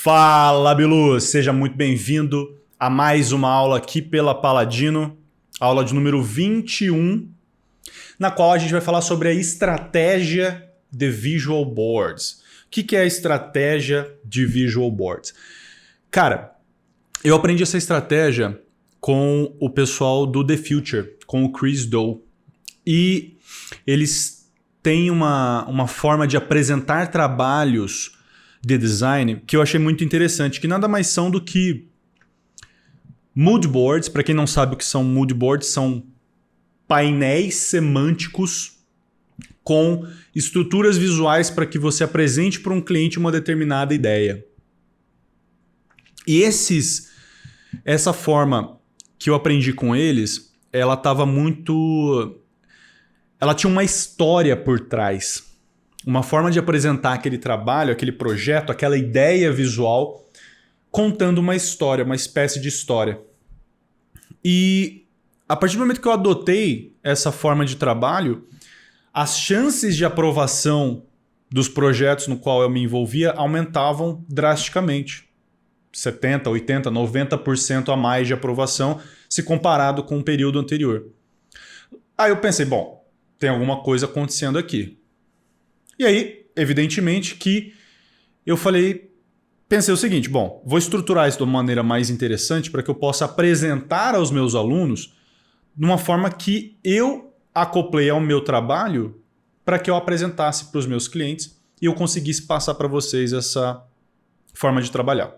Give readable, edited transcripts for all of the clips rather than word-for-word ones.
Fala, Bilu! Seja muito bem-vindo a mais uma aula aqui pela Paladino, aula de número 21, na qual a gente vai falar sobre a estratégia de Visual Boards. O que é a estratégia de Visual Boards? Cara, eu aprendi essa estratégia com o pessoal do The Future, com o Chris Do. E eles têm uma forma de apresentar trabalhos de design que eu achei muito interessante, que nada mais são do que mood boards. Para quem não sabe o que são mood boards, são painéis semânticos com estruturas visuais para que você apresente para um cliente uma determinada ideia. E essa forma que eu aprendi com eles, ela tinha uma história por trás. Uma forma de apresentar aquele trabalho, aquele projeto, aquela ideia visual, contando uma história, uma espécie de história. E a partir do momento que eu adotei essa forma de trabalho, as chances de aprovação dos projetos no qual eu me envolvia aumentavam drasticamente. 70%, 80%, 90% a mais de aprovação se comparado com o período anterior. Aí eu pensei, bom, tem alguma coisa acontecendo aqui. E aí, evidentemente que eu pensei o seguinte, bom, vou estruturar isso de uma maneira mais interessante para que eu possa apresentar aos meus alunos de uma forma que eu acoplei ao meu trabalho para que eu apresentasse para os meus clientes e eu conseguisse passar para vocês essa forma de trabalhar.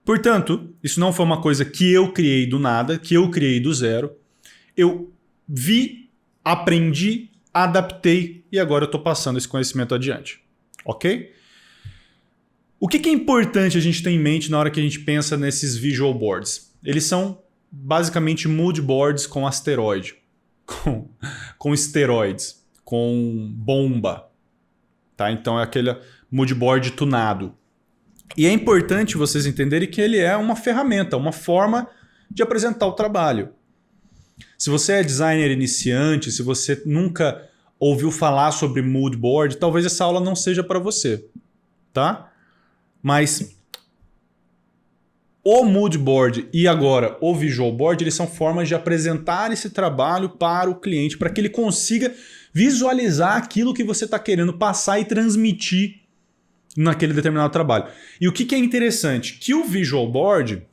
Portanto, isso não foi uma coisa que eu criei do nada, que eu criei do zero. Eu vi, aprendi, adaptei e agora eu estou passando esse conhecimento adiante. Ok? O que é importante a gente ter em mente na hora que a gente pensa nesses visual boards? Eles são basicamente mood boards com asteroide, com esteroides, com bomba. Tá? Então é aquele mood board tunado. E é importante vocês entenderem que ele é uma ferramenta, uma forma de apresentar o trabalho. Se você é designer iniciante, se você nunca ouviu falar sobre mood board, talvez essa aula não seja para você, tá? Mas o mood board e agora o visual board, eles são formas de apresentar esse trabalho para o cliente, para que ele consiga visualizar aquilo que você está querendo passar e transmitir naquele determinado trabalho. E o que é interessante? Que o visual board,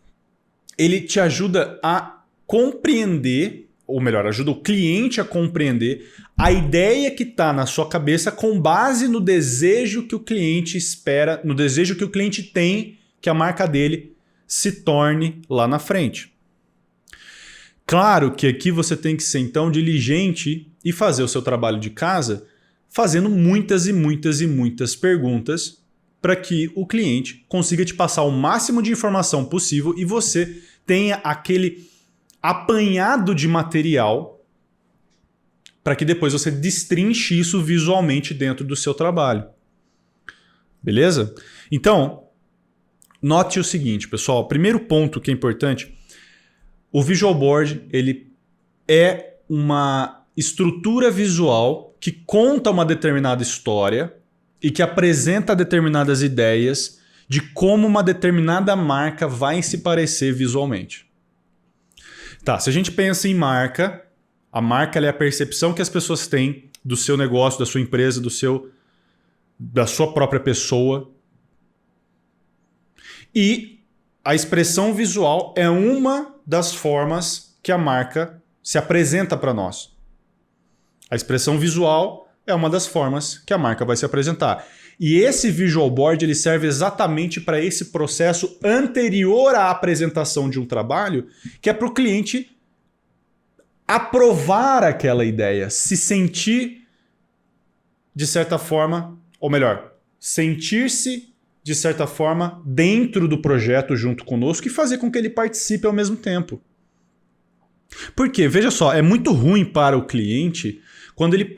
ele te ajuda a compreender, ou melhor, ajuda o cliente a compreender a ideia que está na sua cabeça com base no desejo que o cliente espera, no desejo que o cliente tem que a marca dele se torne lá na frente. Claro que aqui você tem que ser então diligente e fazer o seu trabalho de casa fazendo muitas e muitas e muitas perguntas para que o cliente consiga te passar o máximo de informação possível e você tenha aquele apanhado de material para que depois você destrinche isso visualmente dentro do seu trabalho. Beleza? Então, note o seguinte, pessoal. Primeiro ponto que é importante, o visual board ele é uma estrutura visual que conta uma determinada história e que apresenta determinadas ideias de como uma determinada marca vai se parecer visualmente. Tá, se a gente pensa em marca, a marca é a percepção que as pessoas têm do seu negócio, da sua empresa, da sua própria pessoa. E a expressão visual é uma das formas que a marca se apresenta para nós. A expressão visual é uma das formas que a marca vai se apresentar. E esse visual board ele serve exatamente para esse processo anterior à apresentação de um trabalho, que é para o cliente aprovar aquela ideia, se sentir de certa forma, ou melhor, sentir-se de certa forma dentro do projeto junto conosco e fazer com que ele participe ao mesmo tempo. Porque, veja só, é muito ruim para o cliente quando ele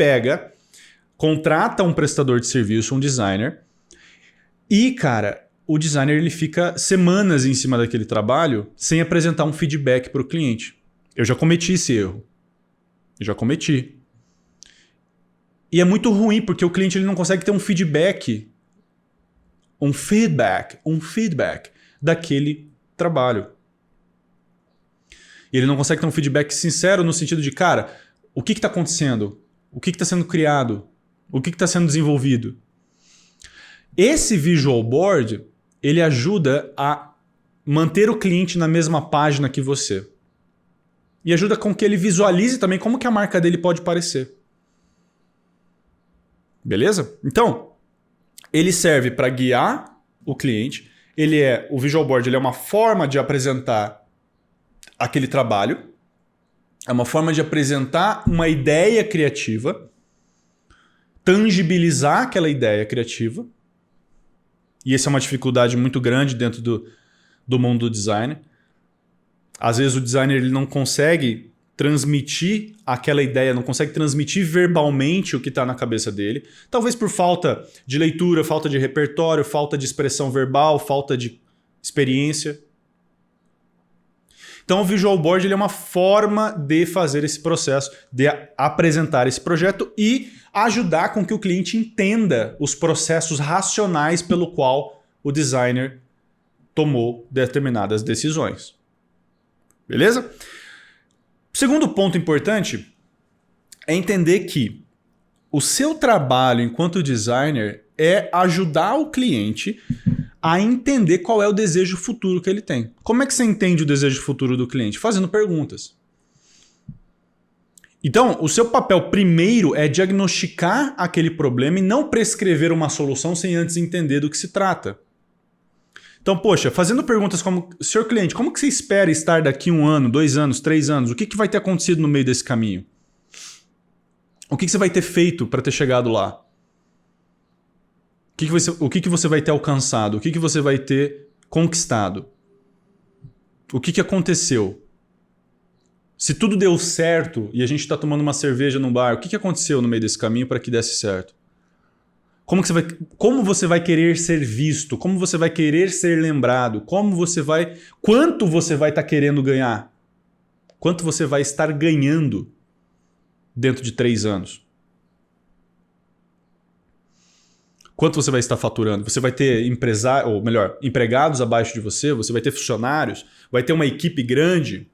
contrata um prestador de serviço, um designer, e, cara, o designer ele fica semanas em cima daquele trabalho sem apresentar um feedback para o cliente. Eu já cometi esse erro. Eu já cometi. E é muito ruim porque o cliente ele não consegue ter um feedback um feedback daquele trabalho. E ele não consegue ter um feedback sincero no sentido de, cara, o que está acontecendo? O que está sendo criado? O que está sendo desenvolvido? Esse visual board, ele ajuda a manter o cliente na mesma página que você. E ajuda com que ele visualize também como que a marca dele pode parecer. Beleza? Então, ele serve para guiar o cliente. O visual board ele é uma forma de apresentar aquele trabalho. É uma forma de apresentar uma ideia criativa, tangibilizar aquela ideia criativa. E essa é uma dificuldade muito grande dentro do mundo do design. Às vezes o designer ele não consegue transmitir aquela ideia, não consegue transmitir verbalmente o que está na cabeça dele. Talvez por falta de leitura, falta de repertório, falta de expressão verbal, falta de experiência. Então o visual board ele é uma forma de fazer esse processo, de apresentar esse projeto e ajudar com que o cliente entenda os processos racionais pelo qual o designer tomou determinadas decisões. Beleza? O segundo ponto importante é entender que o seu trabalho enquanto designer é ajudar o cliente a entender qual é o desejo futuro que ele tem. Como é que você entende o desejo futuro do cliente? Fazendo perguntas. Então, o seu papel primeiro é diagnosticar aquele problema e não prescrever uma solução sem antes entender do que se trata. Então, poxa, fazendo perguntas como, senhor cliente, como que você espera estar daqui 1 ano, 2 anos, 3 anos? O que vai ter acontecido no meio desse caminho? O que você vai ter feito para ter chegado lá? O que você vai ter alcançado? O que você vai ter conquistado? O que aconteceu? Se tudo deu certo e a gente está tomando uma cerveja num bar, o que aconteceu no meio desse caminho para que desse certo? Como você vai querer ser visto? Como você vai querer ser lembrado? Quanto você vai estar querendo ganhar? Quanto você vai estar ganhando dentro de 3 anos? Quanto você vai estar faturando? Você vai ter empregados abaixo de você? Você vai ter funcionários? Vai ter uma equipe grande?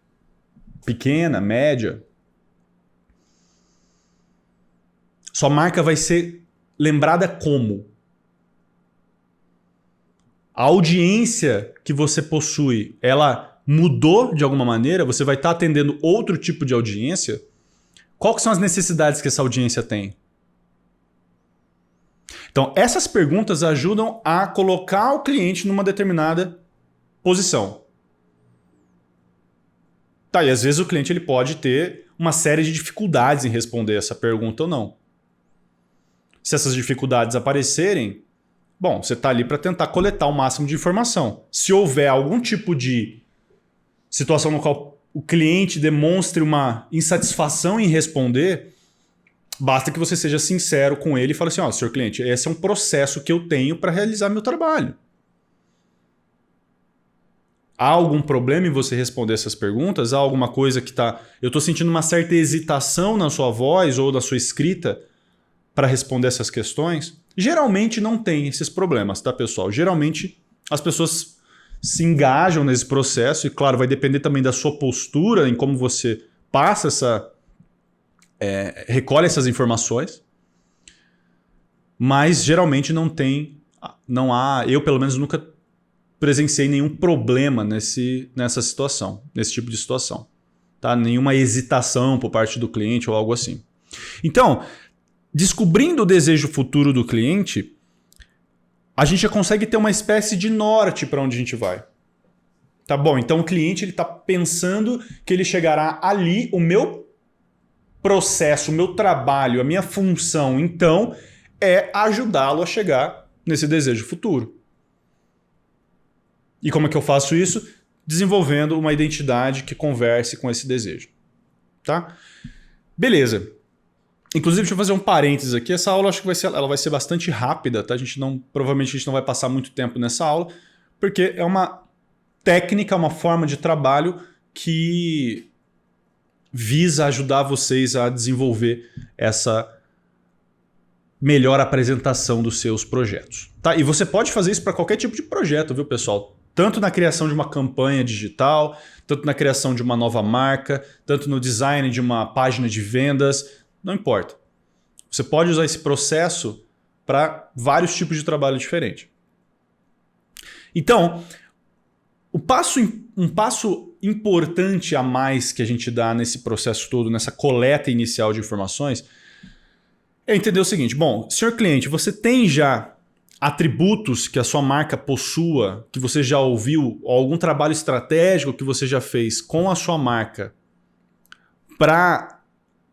Pequena? Média? Sua marca vai ser lembrada como? A audiência que você possui, ela mudou de alguma maneira? Você vai estar atendendo outro tipo de audiência? Quais são as necessidades que essa audiência tem? Então, essas perguntas ajudam a colocar o cliente numa determinada posição. Tá, e às vezes o cliente ele pode ter uma série de dificuldades em responder essa pergunta ou não. Se essas dificuldades aparecerem, bom, você está ali para tentar coletar o máximo de informação. Se houver algum tipo de situação no qual o cliente demonstre uma insatisfação em responder, basta que você seja sincero com ele e fale assim, senhor cliente, esse é um processo que eu tenho para realizar meu trabalho. Há algum problema em você responder essas perguntas? Há alguma coisa que eu estou sentindo uma certa hesitação na sua voz ou na sua escrita para responder essas questões? Geralmente não tem esses problemas, tá, pessoal? Geralmente as pessoas se engajam nesse processo e, claro, vai depender também da sua postura em como você passa recolhe essas informações, mas geralmente não há, eu pelo menos nunca presenciei nenhum problema nessa situação, nesse tipo de situação, tá? Nenhuma hesitação por parte do cliente ou algo assim. Então, descobrindo o desejo futuro do cliente, a gente já consegue ter uma espécie de norte para onde a gente vai. Tá bom, então o cliente está pensando que ele chegará ali, o meu processo, o meu trabalho, a minha função, então, é ajudá-lo a chegar nesse desejo futuro. E como é que eu faço isso? Desenvolvendo uma identidade que converse com esse desejo. Tá? Beleza. Inclusive, deixa eu fazer um parênteses aqui. Essa aula acho que ela vai ser bastante rápida, tá? Provavelmente a gente não vai passar muito tempo nessa aula, porque é uma técnica, uma forma de trabalho que visa ajudar vocês a desenvolver essa melhor apresentação dos seus projetos. Tá? E você pode fazer isso para qualquer tipo de projeto, viu, pessoal? Tanto na criação de uma campanha digital, tanto na criação de uma nova marca, tanto no design de uma página de vendas, não importa. Você pode usar esse processo para vários tipos de trabalho diferentes. Então, um passo importante a mais que a gente dá nesse processo todo, nessa coleta inicial de informações, é entender o seguinte: bom, senhor cliente, você tem já atributos que a sua marca possua, que você já ouviu, ou algum trabalho estratégico que você já fez com a sua marca para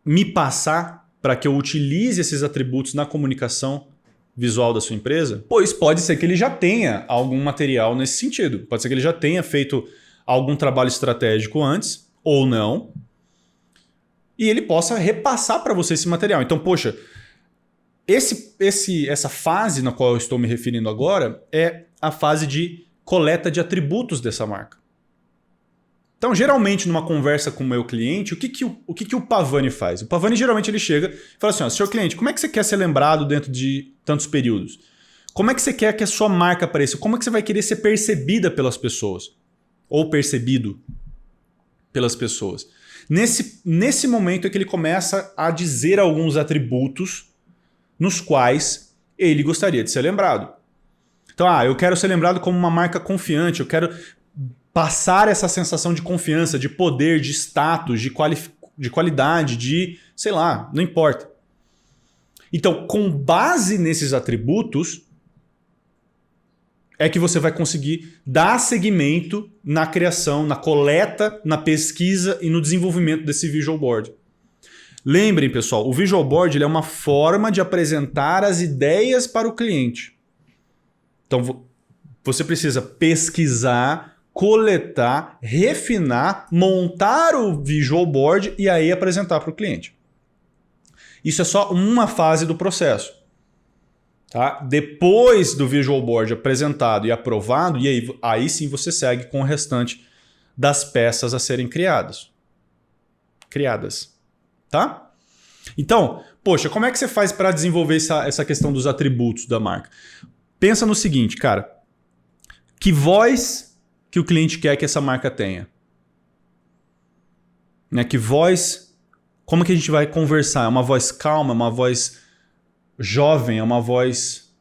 me passar, para que eu utilize esses atributos na comunicação visual da sua empresa? Pois pode ser que ele já tenha algum material nesse sentido. Pode ser que ele já tenha feito algum trabalho estratégico antes, ou não, e ele possa repassar para você esse material. Então, poxa, essa fase na qual eu estou me referindo agora é a fase de coleta de atributos dessa marca. Então, geralmente, numa conversa com o meu cliente, o que o Pavani faz? O Pavani, geralmente, ele chega e fala assim: ó, senhor cliente, como é que você quer ser lembrado dentro de tantos períodos? Como é que você quer que a sua marca apareça? Como é que você vai querer ser percebida pelas pessoas? Ou percebido pelas pessoas? Nesse momento é que ele começa a dizer alguns atributos nos quais ele gostaria de ser lembrado. Então, eu quero ser lembrado como uma marca confiante, eu quero passar essa sensação de confiança, de poder, de status, de qualidade, de, sei lá, não importa. Então, com base nesses atributos, é que você vai conseguir dar seguimento na criação, na coleta, na pesquisa e no desenvolvimento desse visual board. Lembrem, pessoal, o visual board ele é uma forma de apresentar as ideias para o cliente. Então, você precisa pesquisar, coletar, refinar, montar o visual board e aí apresentar para o cliente. Isso é só uma fase do processo. Tá? Depois do visual board apresentado e aprovado, e aí sim você segue com o restante das peças a serem criadas. Tá? Então, poxa, como é que você faz para desenvolver essa questão dos atributos da marca? Pensa no seguinte, cara. Que voz que o cliente quer que essa marca tenha? Né? Que voz... Como que a gente vai conversar? É uma voz calma? É uma voz jovem? É uma voz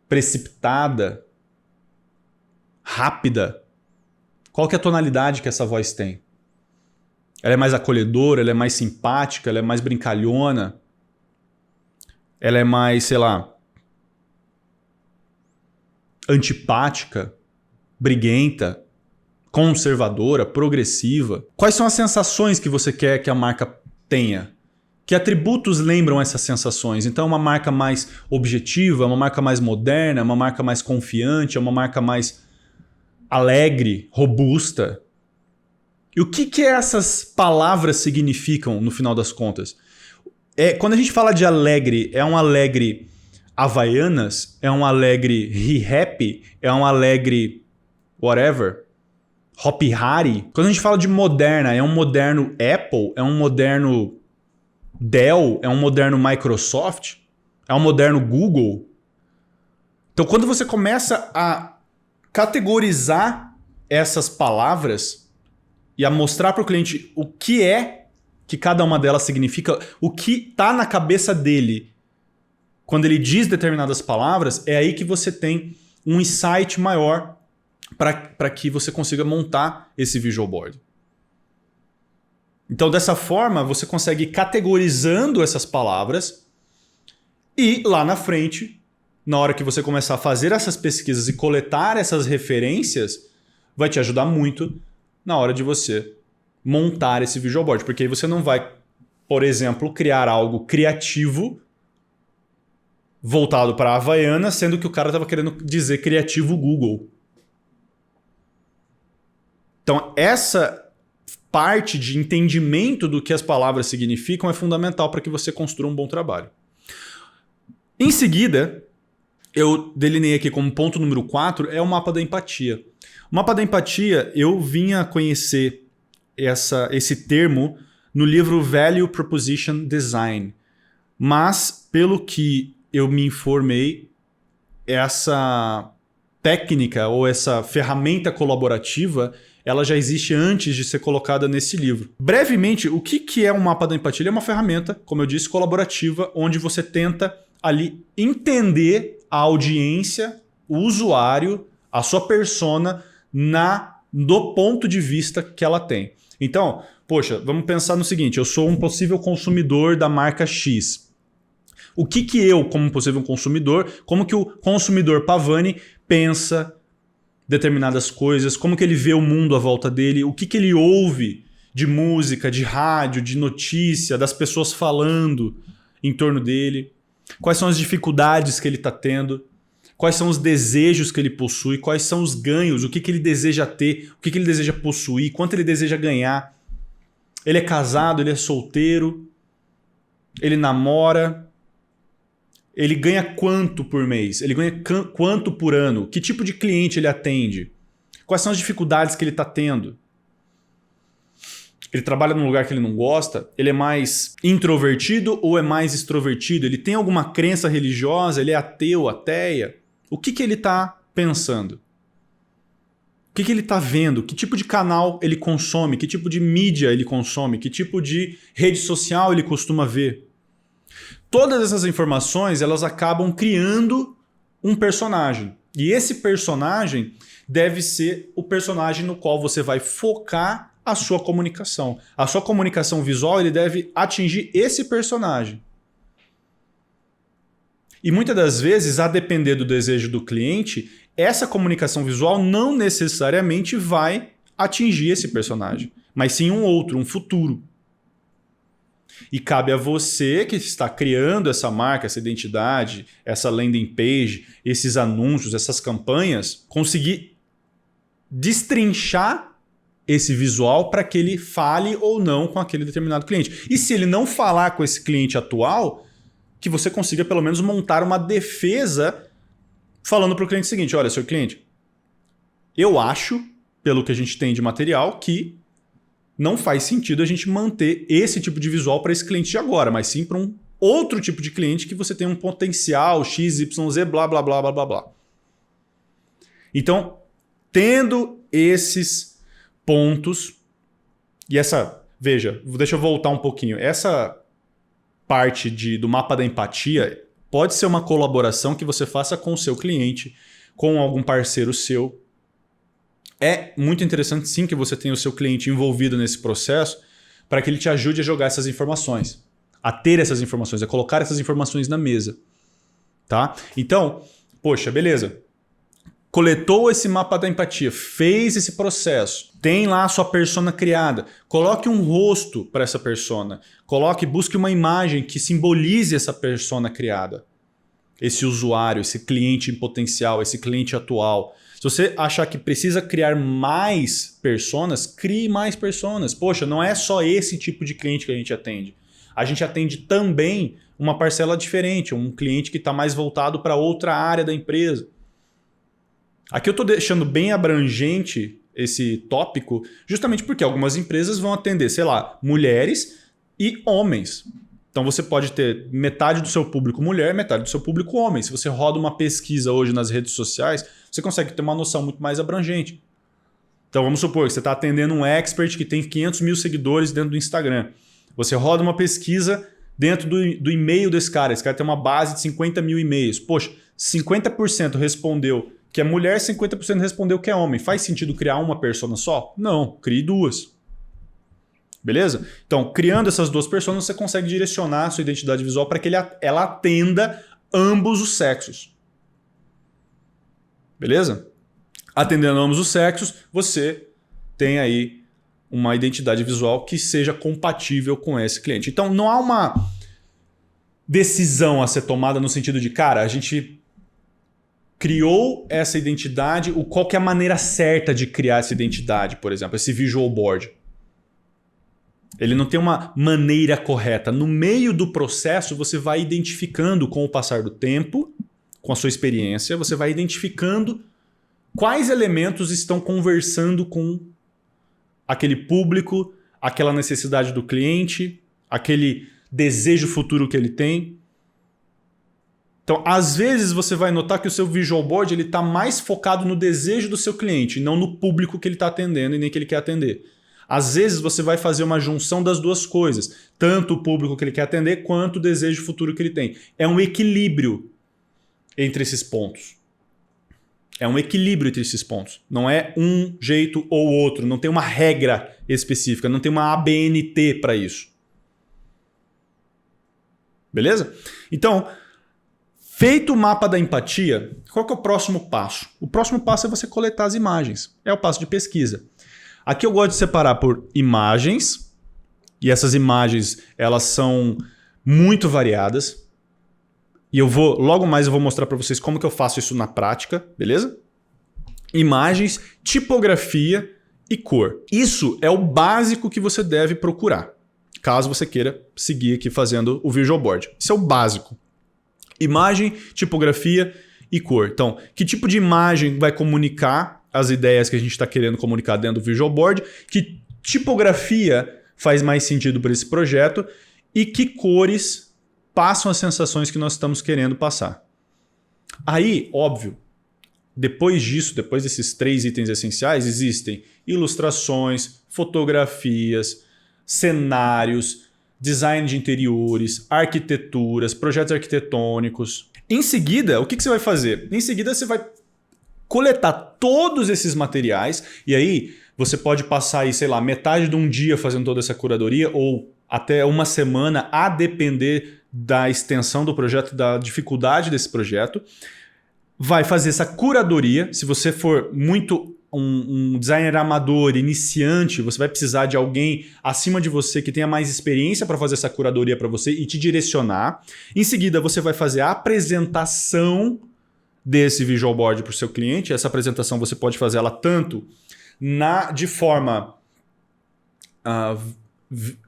precipitada? Rápida? Qual que é a tonalidade que essa voz tem? Ela é mais acolhedora, ela é mais simpática, ela é mais brincalhona, ela é mais, sei lá, antipática, briguenta, conservadora, progressiva. Quais são as sensações que você quer que a marca tenha? Que atributos lembram essas sensações? Então é uma marca mais objetiva, é uma marca mais moderna, é uma marca mais confiante, é uma marca mais alegre, robusta. E o que essas palavras significam no final das contas? Quando a gente fala de alegre, é um alegre Havaianas? É um alegre He-Happy? É um alegre whatever? Hopi Hari? Quando a gente fala de moderna, é um moderno Apple? É um moderno Dell? É um moderno Microsoft? É um moderno Google? Então, quando você começa a categorizar essas palavras e a mostrar para o cliente o que é que cada uma delas significa, o que está na cabeça dele quando ele diz determinadas palavras, é aí que você tem um insight maior para que você consiga montar esse visual board. Então, dessa forma, você consegue ir categorizando essas palavras e lá na frente, na hora que você começar a fazer essas pesquisas e coletar essas referências, vai te ajudar muito na hora de você montar esse visual board. Porque aí você não vai, por exemplo, criar algo criativo voltado para a Havaiana, sendo que o cara estava querendo dizer criativo Google. Então, essa parte de entendimento do que as palavras significam é fundamental para que você construa um bom trabalho. Em seguida, eu delinei aqui como ponto número 4, é o mapa da empatia. O mapa da empatia, eu vinha conhecer esse termo no livro Value Proposition Design. Mas pelo que eu me informei, essa técnica ou essa ferramenta colaborativa, ela já existe antes de ser colocada nesse livro. Brevemente, o que é um mapa da empatia? Ele é uma ferramenta, como eu disse, colaborativa, onde você tenta ali entender a audiência, o usuário, a sua persona do ponto de vista que ela tem. Então, poxa, vamos pensar no seguinte, eu sou um possível consumidor da marca X. O que eu, como possível consumidor, como que o consumidor Pavani pensa determinadas coisas, como que ele vê o mundo à volta dele, o que ele ouve de música, de rádio, de notícia, das pessoas falando em torno dele, quais são as dificuldades que ele está tendo, quais são os desejos que ele possui, quais são os ganhos, o que ele deseja ter, o que ele deseja possuir, quanto ele deseja ganhar. Ele é casado, ele é solteiro, ele namora, ele ganha quanto por mês, ele ganha quanto por ano, que tipo de cliente ele atende, quais são as dificuldades que ele está tendo. Ele trabalha num lugar que ele não gosta, ele é mais introvertido ou é mais extrovertido, ele tem alguma crença religiosa, ele é ateu, ateia. O que ele está pensando? O que ele está vendo? Que tipo de canal ele consome? Que tipo de mídia ele consome? Que tipo de rede social ele costuma ver? Todas essas informações, elas acabam criando um personagem. E esse personagem deve ser o personagem no qual você vai focar a sua comunicação. A sua comunicação visual, ele deve atingir esse personagem. E muitas das vezes, a depender do desejo do cliente, essa comunicação visual não necessariamente vai atingir esse personagem, mas sim um outro, um futuro. E cabe a você que está criando essa marca, essa identidade, essa landing page, esses anúncios, essas campanhas, conseguir destrinchar esse visual para que ele fale ou não com aquele determinado cliente. E se ele não falar com esse cliente atual, que você consiga pelo menos montar uma defesa falando para o cliente o seguinte, olha, seu cliente, eu acho, pelo que a gente tem de material, que não faz sentido a gente manter esse tipo de visual para esse cliente de agora, mas sim para um outro tipo de cliente que você tem um potencial X, Y, Z, blá, blá, blá, blá, blá, blá. Então, tendo esses pontos, e veja, deixa eu voltar um pouquinho, essa parte do mapa da empatia pode ser uma colaboração que você faça com o seu cliente, com algum parceiro seu. É muito interessante sim que você tenha o seu cliente envolvido nesse processo para que ele te ajude a jogar essas informações, a ter essas informações, a colocar essas informações na mesa. Tá? Então, poxa, beleza. Coletou esse mapa da empatia, fez esse processo, tem lá a sua persona criada, coloque um rosto para essa persona, busque uma imagem que simbolize essa persona criada, esse usuário, esse cliente em potencial, esse cliente atual. Se você achar que precisa criar mais personas, crie mais personas. Poxa, não é só esse tipo de cliente que a gente atende. A gente atende também uma parcela diferente, um cliente que está mais voltado para outra área da empresa. Aqui eu estou deixando bem abrangente esse tópico, justamente porque algumas empresas vão atender, sei lá, mulheres e homens. Então você pode ter metade do seu público mulher, metade do seu público homem. Se você roda uma pesquisa hoje nas redes sociais, você consegue ter uma noção muito mais abrangente. Então vamos supor que você está atendendo um expert que tem 500 mil seguidores dentro do Instagram. Você roda uma pesquisa dentro do e-mail desse cara. Esse cara tem uma base de 50 mil e-mails. Poxa, 50% respondeu que é mulher, 50% respondeu que é homem. Faz sentido criar uma persona só? Não, crie duas. Beleza? Então, criando essas duas personas, você consegue direcionar a sua identidade visual para que ela atenda ambos os sexos. Beleza? Atendendo ambos os sexos, você tem aí uma identidade visual que seja compatível com esse cliente. Então, não há uma decisão a ser tomada no sentido de, cara, a gente criou essa identidade, qual que é a maneira certa de criar essa identidade, por exemplo, esse visual board. Ele não tem uma maneira correta. No meio do processo, você vai identificando com o passar do tempo, com a sua experiência, você vai identificando quais elementos estão conversando com aquele público, aquela necessidade do cliente, aquele desejo futuro que ele tem. Então, às vezes você vai notar que o seu visual board ele está mais focado no desejo do seu cliente, não no público que ele está atendendo e nem que ele quer atender. Às vezes você vai fazer uma junção das duas coisas, tanto o público que ele quer atender quanto o desejo futuro que ele tem. É um equilíbrio entre esses pontos. É um equilíbrio entre esses pontos. Não é um jeito ou outro, não tem uma regra específica, não tem uma ABNT para isso. Beleza? Então, feito o mapa da empatia, qual que é o próximo passo? O próximo passo é você coletar as imagens. É o passo de pesquisa. Aqui eu gosto de separar por imagens, e essas imagens elas são muito variadas. E logo mais eu vou mostrar para vocês como que eu faço isso na prática, beleza? Imagens, tipografia e cor. Isso é o básico que você deve procurar, caso você queira seguir aqui fazendo o visual board. Isso é o básico. Imagem, tipografia e cor. Então, que tipo de imagem vai comunicar as ideias que a gente está querendo comunicar dentro do visual board? Que tipografia faz mais sentido para esse projeto? E que cores passam as sensações que nós estamos querendo passar? Aí, óbvio, depois disso, depois desses 3 itens essenciais, existem ilustrações, fotografias, cenários, design de interiores, arquiteturas, projetos arquitetônicos. Em seguida, o que você vai fazer? Em seguida, você vai coletar todos esses materiais e aí você pode passar aí, sei lá, metade de um dia fazendo toda essa curadoria ou até uma semana, a depender da extensão do projeto, da dificuldade desse projeto. Vai fazer essa curadoria. Se você for muito um designer amador, iniciante, você vai precisar de alguém acima de você que tenha mais experiência para fazer essa curadoria para você e te direcionar. Em seguida, você vai fazer a apresentação desse visual board para o seu cliente. Essa apresentação você pode fazer ela tanto de forma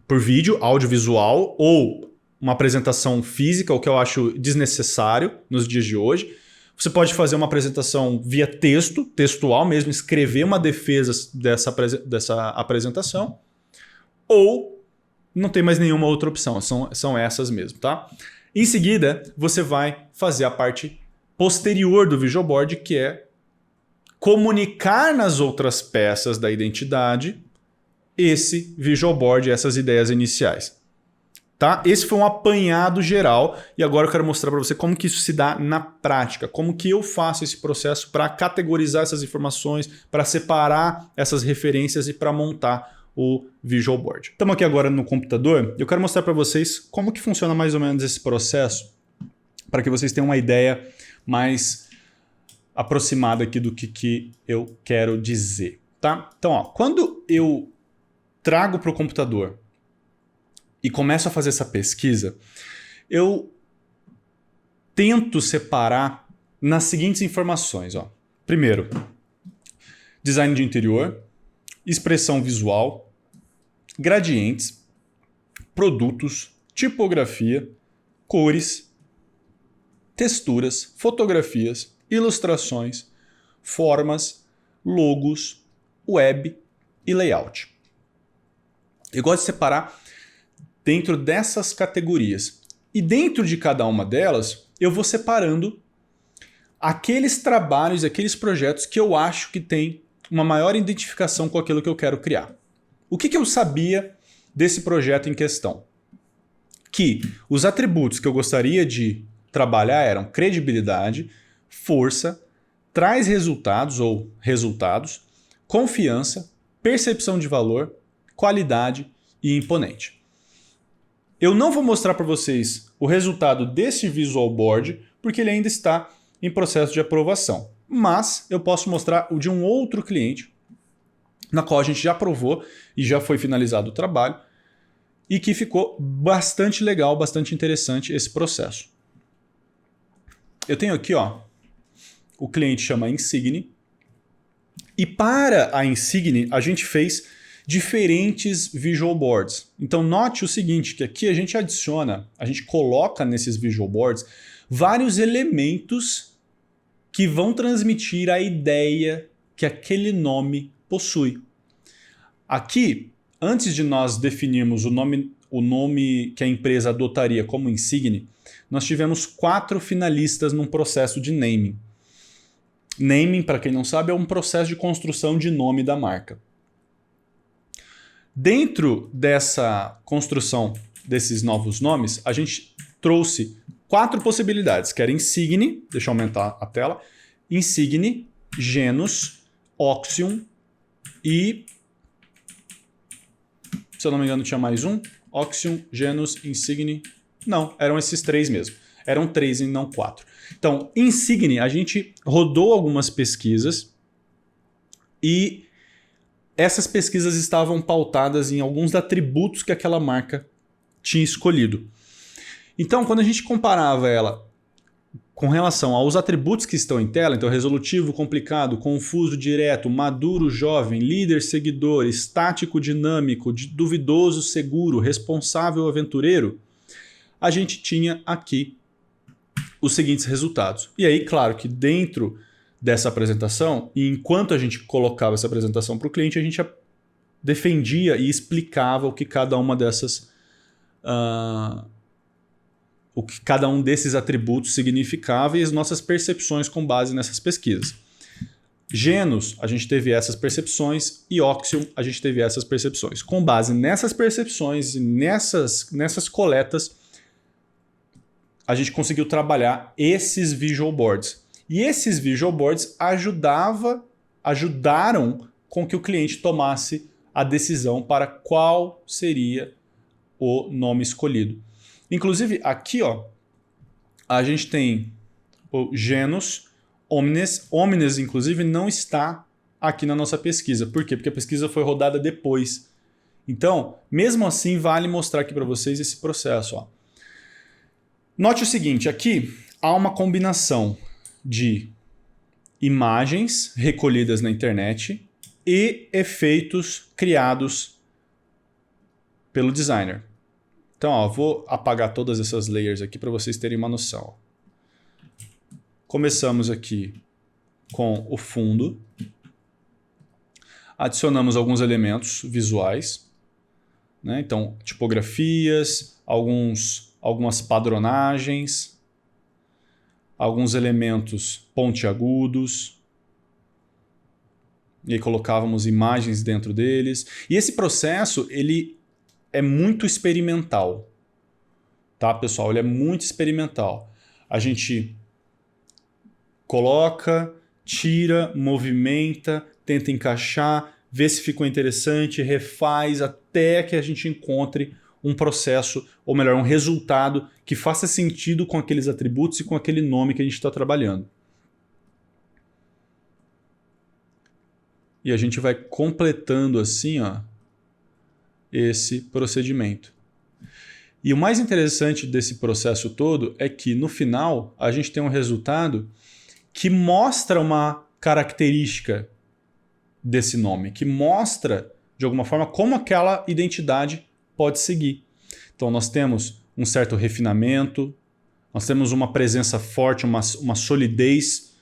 por vídeo, audiovisual, ou uma apresentação física, o que eu acho desnecessário nos dias de hoje. Você pode fazer uma apresentação via textual mesmo, escrever uma defesa dessa apresentação, ou não tem mais nenhuma outra opção, são essas mesmo, tá? Em seguida, você vai fazer a parte posterior do visual board, que é comunicar nas outras peças da identidade esse visual board, essas ideias iniciais. Tá? Esse foi um apanhado geral e agora eu quero mostrar para você como que isso se dá na prática, como que eu faço esse processo para categorizar essas informações, para separar essas referências e para montar o visual board. Estamos aqui agora no computador e eu quero mostrar para vocês como que funciona mais ou menos esse processo para que vocês tenham uma ideia mais aproximada aqui do que eu quero dizer. Tá? Então, ó, quando eu trago para o computador e começo a fazer essa pesquisa, eu tento separar nas seguintes informações. Ó. Primeiro, design de interior, expressão visual, gradientes, produtos, tipografia, cores, texturas, fotografias, ilustrações, formas, logos, web e layout. Eu gosto de separar dentro dessas categorias. E dentro de cada uma delas, eu vou separando aqueles trabalhos, aqueles projetos que eu acho que tem uma maior identificação com aquilo que eu quero criar. O que eu sabia desse projeto em questão? Que os atributos que eu gostaria de trabalhar eram credibilidade, força, traz resultados ou resultados, confiança, percepção de valor, qualidade e imponente. Eu não vou mostrar para vocês o resultado desse visual board, porque ele ainda está em processo de aprovação. Mas eu posso mostrar o de um outro cliente, na qual a gente já aprovou e já foi finalizado o trabalho, e que ficou bastante legal, bastante interessante esse processo. Eu tenho aqui, ó, o cliente chama Insigne, e para a Insigne a gente fez diferentes visual boards. Então note o seguinte, que aqui a gente adiciona, a gente coloca nesses visual boards vários elementos que vão transmitir a ideia que aquele nome possui. Aqui, antes de nós definirmos o nome o nome que a empresa adotaria como insigne, nós tivemos 4 finalistas num processo de naming. Naming, para quem não sabe, é um processo de construção de nome da marca. Dentro dessa construção desses novos nomes, a gente trouxe 4 possibilidades, que era Insigne, deixa eu aumentar a tela, Insigne, Genus, Oxium e, se eu não me engano, tinha mais um, Oxium, Genus, Insigne, não, eram esses 3 mesmo, eram 3 e não 4. Então, Insigne, a gente rodou algumas pesquisas e essas pesquisas estavam pautadas em alguns atributos que aquela marca tinha escolhido. Então, quando a gente comparava ela com relação aos atributos que estão em tela, então resolutivo, complicado, confuso, direto, maduro, jovem, líder, seguidor, estático, dinâmico, duvidoso, seguro, responsável, aventureiro, a gente tinha aqui os seguintes resultados. E aí, claro que dentro dessa apresentação, e enquanto a gente colocava essa apresentação para o cliente, a gente defendia e explicava o que cada uma dessas... o que cada um desses atributos significava e as nossas percepções com base nessas pesquisas. Genus, a gente teve essas percepções, e Oxium, a gente teve essas percepções. Com base nessas percepções e nessas coletas, a gente conseguiu trabalhar esses visual boards. E esses visual boards ajudaram com que o cliente tomasse a decisão para qual seria o nome escolhido. Inclusive, aqui ó, a gente tem o Genus, Omnes. Omnes, inclusive, não está aqui na nossa pesquisa. Por quê? Porque a pesquisa foi rodada depois. Então, mesmo assim, vale mostrar aqui para vocês esse processo. Ó. Note o seguinte, aqui há uma combinação de imagens recolhidas na internet e efeitos criados pelo designer. Então, ó, vou apagar todas essas layers aqui para vocês terem uma noção. Começamos aqui com o fundo. Adicionamos alguns elementos visuais, né? Então, tipografias, algumas padronagens, alguns elementos pontiagudos. E aí colocávamos imagens dentro deles. E esse processo, ele é muito experimental. Tá, pessoal? Ele é muito experimental. A gente coloca, tira, movimenta, tenta encaixar, vê se ficou interessante, refaz até que a gente encontre um processo, ou melhor, um resultado que faça sentido com aqueles atributos e com aquele nome que a gente está trabalhando. E a gente vai completando assim, ó, esse procedimento. E o mais interessante desse processo todo é que no final a gente tem um resultado que mostra uma característica desse nome, que mostra de alguma forma como aquela identidade pode seguir. Então nós temos um certo refinamento, nós temos uma presença forte, uma solidez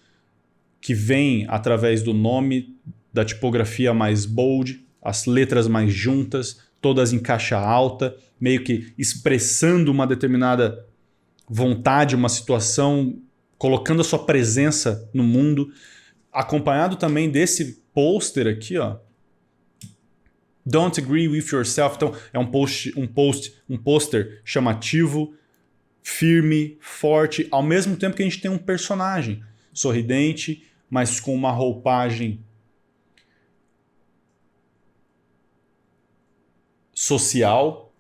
que vem através do nome, da tipografia mais bold, as letras mais juntas, todas em caixa alta, meio que expressando uma determinada vontade, uma situação, colocando a sua presença no mundo, acompanhado também desse pôster aqui, ó. Don't agree with yourself. Então, é um pôster chamativo, firme, forte, ao mesmo tempo que a gente tem um personagem sorridente, mas com uma roupagem social,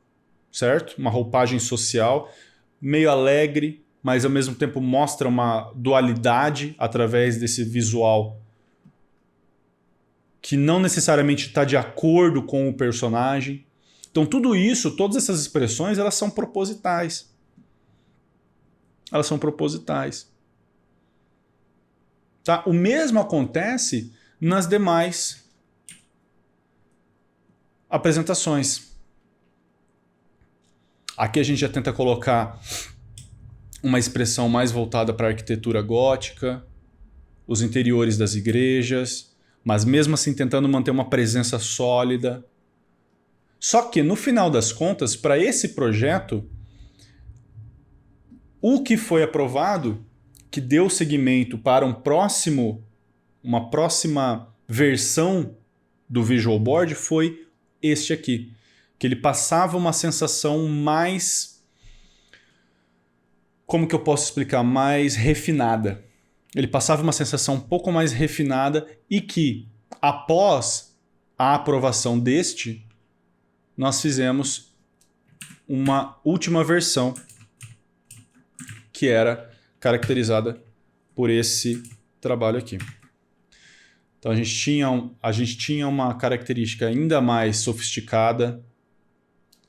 certo? Uma roupagem social, meio alegre, mas ao mesmo tempo mostra uma dualidade através desse visual que não necessariamente está de acordo com o personagem. Então tudo isso, todas essas expressões, elas são propositais. Elas são propositais. Tá? O mesmo acontece nas demais apresentações. Aqui a gente já tenta colocar uma expressão mais voltada para a arquitetura gótica, os interiores das igrejas, mas mesmo assim tentando manter uma presença sólida. Só que, no final das contas, para esse projeto, o que foi aprovado, que deu seguimento para uma próxima versão do Visual Board, foi este aqui. Que ele passava uma sensação mais... Como que eu posso explicar? Mais refinada. Ele passava uma sensação um pouco mais refinada e que, após a aprovação deste, nós fizemos uma última versão que era caracterizada por esse trabalho aqui. Então a gente tinha uma característica ainda mais sofisticada,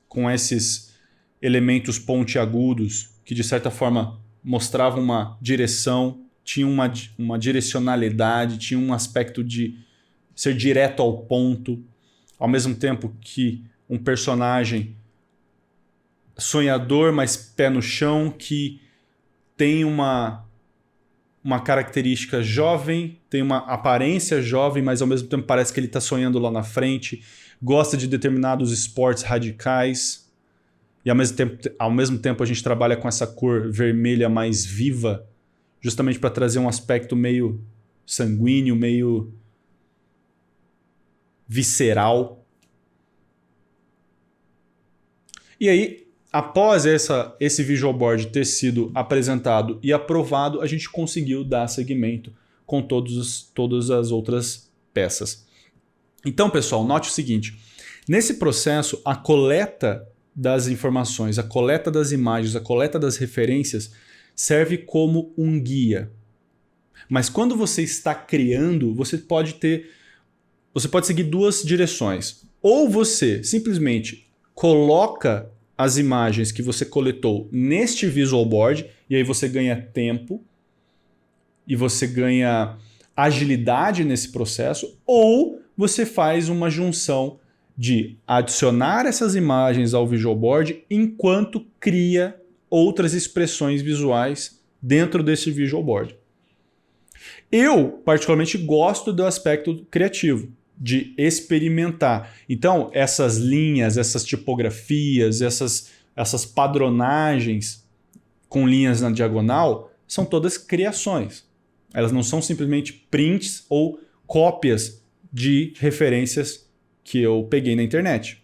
com esses elementos pontiagudos que de certa forma mostravam uma direção, tinha uma direcionalidade, tinha um aspecto de ser direto ao ponto, ao mesmo tempo que um personagem sonhador, mas pé no chão, que tem uma característica jovem, tem uma aparência jovem, mas ao mesmo tempo parece que ele está sonhando lá na frente, gosta de determinados esportes radicais, e ao mesmo tempo a gente trabalha com essa cor vermelha mais viva, justamente para trazer um aspecto meio sanguíneo, meio visceral. E aí, após esse Visual Board ter sido apresentado e aprovado, a gente conseguiu dar seguimento com todas as outras peças. Então, pessoal, note o seguinte. Nesse processo, a coleta das informações, a coleta das imagens, a coleta das referências serve como um guia. Mas quando você está criando, você pode seguir duas direções. Ou você simplesmente coloca as imagens que você coletou neste Visual Board, e aí você ganha tempo e você ganha agilidade nesse processo, ou você faz uma junção de adicionar essas imagens ao Visual Board enquanto cria outras expressões visuais dentro desse Visual Board. Eu, particularmente, gosto do aspecto criativo, de experimentar. Então, essas linhas, essas tipografias, essas padronagens com linhas na diagonal são todas criações. Elas não são simplesmente prints ou cópias de referências que eu peguei na internet.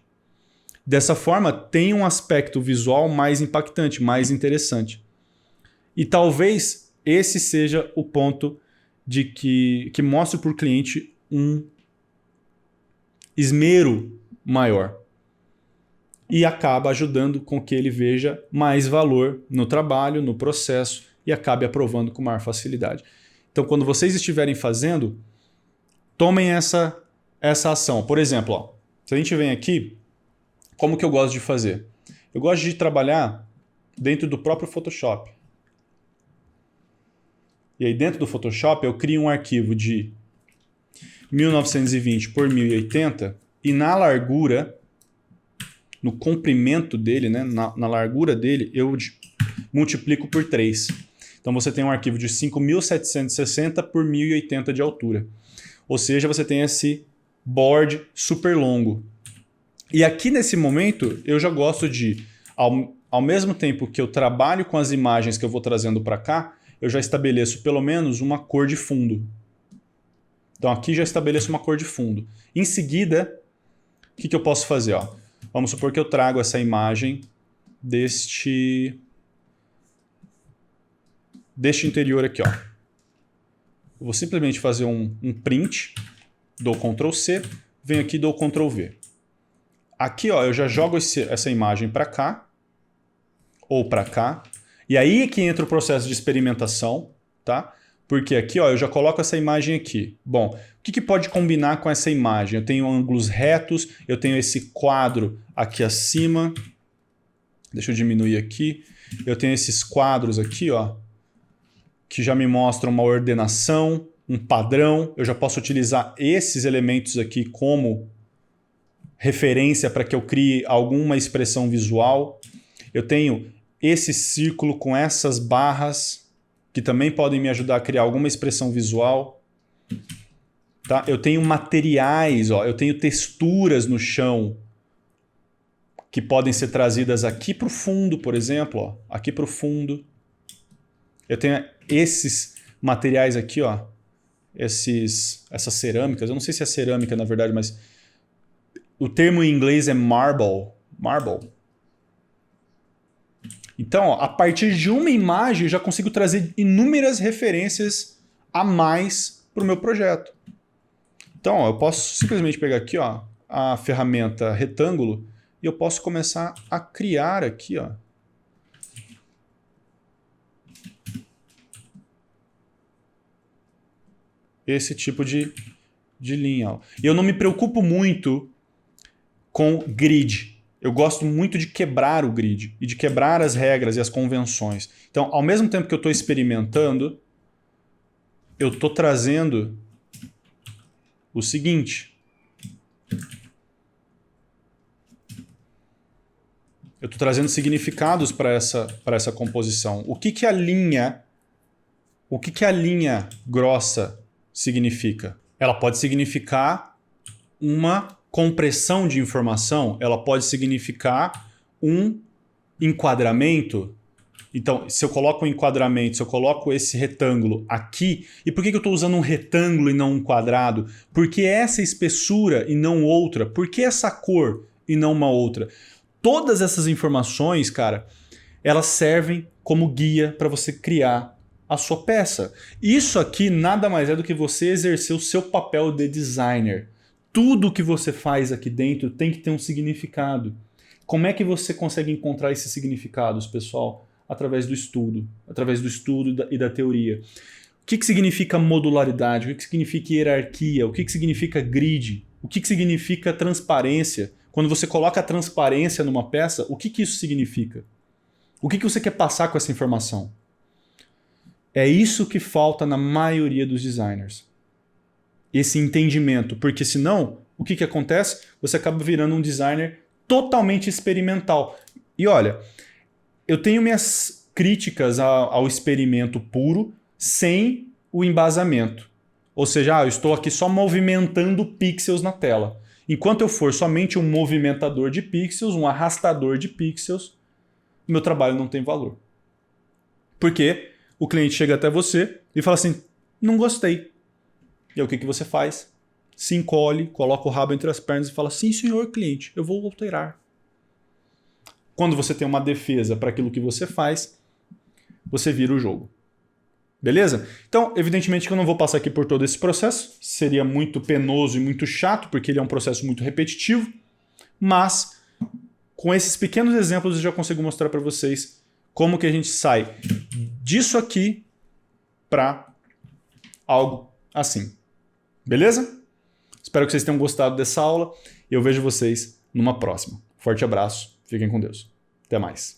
Dessa forma, tem um aspecto visual mais impactante, mais interessante. E talvez esse seja o ponto de que mostre para o cliente um esmero maior. E acaba ajudando com que ele veja mais valor no trabalho, no processo e acabe aprovando com maior facilidade. Então, quando vocês estiverem fazendo, tomem essa ação. Por exemplo, ó, se a gente vem aqui, como que eu gosto de fazer? Eu gosto de trabalhar dentro do próprio Photoshop. E aí dentro do Photoshop eu crio um arquivo de 1920 por 1080 e na largura, no comprimento dele, né, na largura dele, eu multiplico por 3. Então você tem um arquivo de 5760 por 1080 de altura. Ou seja, você tem esse board super longo. E aqui nesse momento eu já gosto de, ao mesmo tempo que eu trabalho com as imagens que eu vou trazendo para cá, eu já estabeleço pelo menos uma cor de fundo. Então aqui já estabeleço uma cor de fundo. Em seguida, o que eu posso fazer? Ó? Vamos supor que eu trago essa imagem deste interior aqui. Ó. Eu vou simplesmente fazer um print, dou Ctrl C, venho aqui e dou Ctrl V. Aqui ó, eu já jogo essa imagem para cá, ou para cá, e aí é que entra o processo de experimentação, tá? Porque aqui ó, eu já coloco essa imagem aqui. Bom, o que pode combinar com essa imagem? Eu tenho ângulos retos, eu tenho esse quadro aqui acima, deixa eu diminuir aqui, eu tenho esses quadros aqui, ó, que já me mostram uma ordenação, um padrão, eu já posso utilizar esses elementos aqui como referência para que eu crie alguma expressão visual. Eu tenho esse círculo com essas barras que também podem me ajudar a criar alguma expressão visual. Tá? Eu tenho materiais, ó, eu tenho texturas no chão que podem ser trazidas aqui para o fundo, por exemplo, ó, aqui para o fundo. Eu tenho esses materiais aqui, ó, essas cerâmicas. Eu não sei se é cerâmica na verdade, mas o termo em inglês é marble. Então, ó, a partir de uma imagem eu já consigo trazer inúmeras referências a mais para o meu projeto. Então, ó, eu posso simplesmente pegar aqui, ó, a ferramenta retângulo e eu posso começar a criar aqui, ó, esse tipo de linha. Ó. E eu não me preocupo muito com grid. Eu gosto muito de quebrar o grid e de quebrar as regras e as convenções. Então, ao mesmo tempo que eu estou experimentando, eu estou trazendo o seguinte. Eu estou trazendo significados para essa composição. O que a linha grossa significa? Ela pode significar uma compressão de informação, ela pode significar um enquadramento. Então, se eu coloco um enquadramento, se eu coloco esse retângulo aqui, e por que eu estou usando um retângulo e não um quadrado? Por que essa espessura e não outra? Por que essa cor e não uma outra? Todas essas informações, cara, elas servem como guia para você criar a sua peça. Isso aqui nada mais é do que você exercer o seu papel de designer. Tudo que você faz aqui dentro tem que ter um significado. Como é que você consegue encontrar esses significados, pessoal? Através do estudo e da teoria. O que significa modularidade? O que significa hierarquia? O que significa grid? O que significa transparência? Quando você coloca a transparência numa peça, o que isso significa? O que você quer passar com essa informação? É isso que falta na maioria dos designers. Esse entendimento. Porque senão, o que acontece? Você acaba virando um designer totalmente experimental. E olha, eu tenho minhas críticas ao experimento puro sem o embasamento. Ou seja, eu estou aqui só movimentando pixels na tela. Enquanto eu for somente um movimentador de pixels, um arrastador de pixels, meu trabalho não tem valor. Porque o cliente chega até você e fala assim, não gostei. E aí o que você faz? Se encolhe, coloca o rabo entre as pernas e fala, sim senhor cliente, eu vou alterar. Quando você tem uma defesa para aquilo que você faz, você vira o jogo. Beleza? Então, evidentemente que eu não vou passar aqui por todo esse processo. Seria muito penoso e muito chato, porque ele é um processo muito repetitivo. Mas, com esses pequenos exemplos, eu já consigo mostrar para vocês como que a gente sai disso aqui para algo assim. Beleza? Espero que vocês tenham gostado dessa aula. Eu vejo vocês numa próxima. Forte abraço. Fiquem com Deus. Até mais.